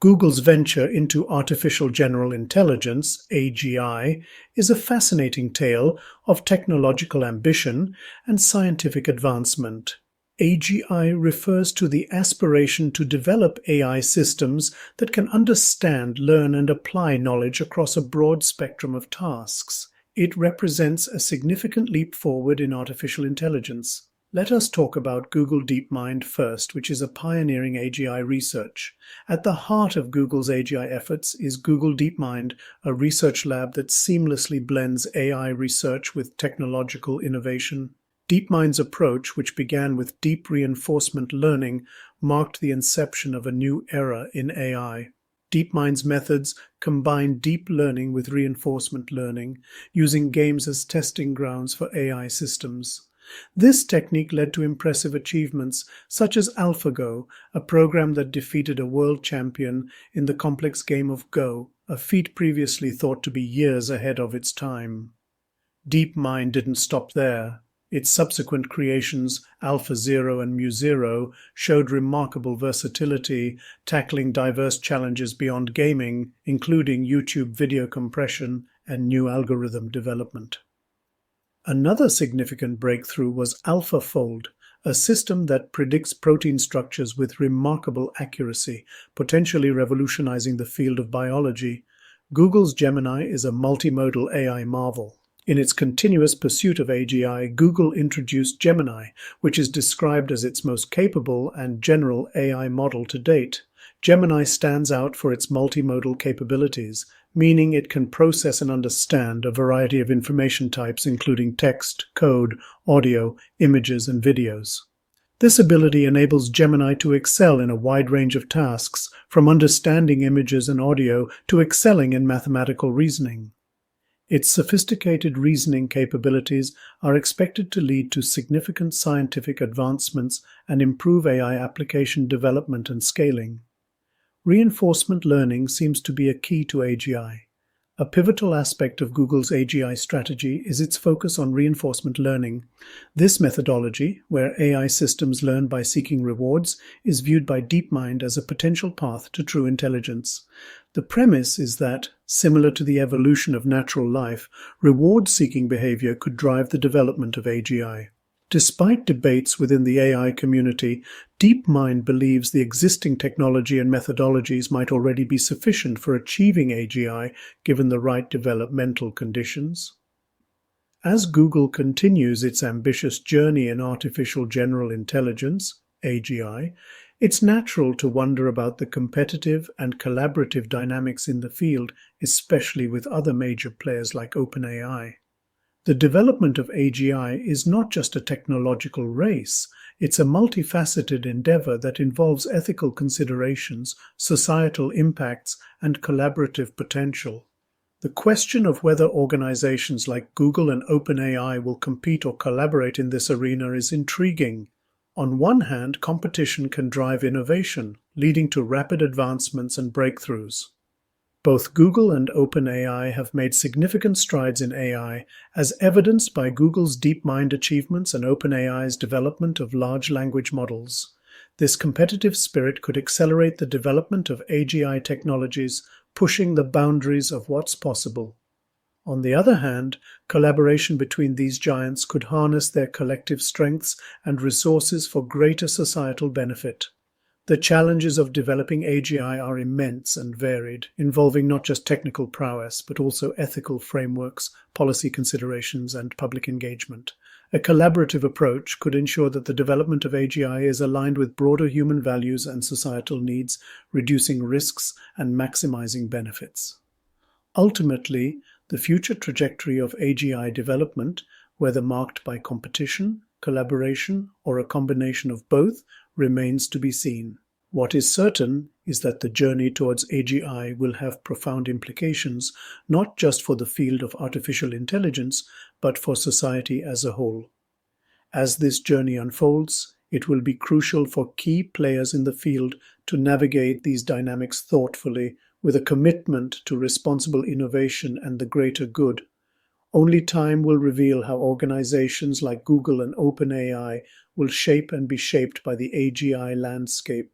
Google's venture into artificial general intelligence, AGI, is a fascinating tale of technological ambition and scientific advancement. AGI refers to the aspiration to develop AI systems that can understand, learn, and apply knowledge across a broad spectrum of tasks. It represents a significant leap forward in artificial intelligence. Let us talk about Google DeepMind first, which is a pioneering AGI research. At the heart of Google's AGI efforts is Google DeepMind, a research lab that seamlessly blends AI research with technological innovation. DeepMind's approach, which began with deep reinforcement learning, marked the inception of a new era in AI. DeepMind's methods combine deep learning with reinforcement learning, using games as testing grounds for AI systems. This technique led to impressive achievements such as AlphaGo, a program that defeated a world champion in the complex game of Go, a feat previously thought to be years ahead of its time. DeepMind didn't stop there. Its subsequent creations, AlphaZero and MuZero, showed remarkable versatility, tackling diverse challenges beyond gaming, including YouTube video compression and new algorithm development. Another significant breakthrough was AlphaFold, a system that predicts protein structures with remarkable accuracy, potentially revolutionizing the field of biology. Google's Gemini is a multimodal AI marvel. In its continuous pursuit of AGI, Google introduced Gemini, which is described as its most capable and general AI model to date. Gemini stands out for its multimodal capabilities, meaning it can process and understand a variety of information types including text, code, audio, images, and videos. This ability enables Gemini to excel in a wide range of tasks, from understanding images and audio to excelling in mathematical reasoning. Its sophisticated reasoning capabilities are expected to lead to significant scientific advancements and improve AI application development and scaling. Reinforcement learning seems to be a key to AGI. A pivotal aspect of Google's AGI strategy is its focus on reinforcement learning. This methodology, where AI systems learn by seeking rewards, is viewed by DeepMind as a potential path to true intelligence. The premise is that, similar to the evolution of natural life, reward-seeking behavior could drive the development of AGI. Despite debates within the AI community, DeepMind believes the existing technology and methodologies might already be sufficient for achieving AGI given the right developmental conditions. As Google continues its ambitious journey in artificial general intelligence, AGI, it's natural to wonder about the competitive and collaborative dynamics in the field, especially with other major players like OpenAI. The development of AGI is not just a technological race, it's a multifaceted endeavor that involves ethical considerations, societal impacts, and collaborative potential. The question of whether organizations like Google and OpenAI will compete or collaborate in this arena is intriguing. On one hand, competition can drive innovation, leading to rapid advancements and breakthroughs. Both Google and OpenAI have made significant strides in AI, as evidenced by Google's DeepMind achievements and OpenAI's development of large language models. This competitive spirit could accelerate the development of AGI technologies, pushing the boundaries of what's possible. On the other hand, collaboration between these giants could harness their collective strengths and resources for greater societal benefit. The challenges of developing AGI are immense and varied, involving not just technical prowess, but also ethical frameworks, policy considerations, and public engagement. A collaborative approach could ensure that the development of AGI is aligned with broader human values and societal needs, reducing risks and maximizing benefits. Ultimately, the future trajectory of AGI development, whether marked by competition, collaboration, or a combination of both, remains to be seen. What is certain is that the journey towards AGI will have profound implications, not just for the field of artificial intelligence, but for society as a whole. As this journey unfolds, it will be crucial for key players in the field to navigate these dynamics thoughtfully, with a commitment to responsible innovation and the greater good. Only time will reveal how organizations like Google and OpenAI will shape and be shaped by the AGI landscape.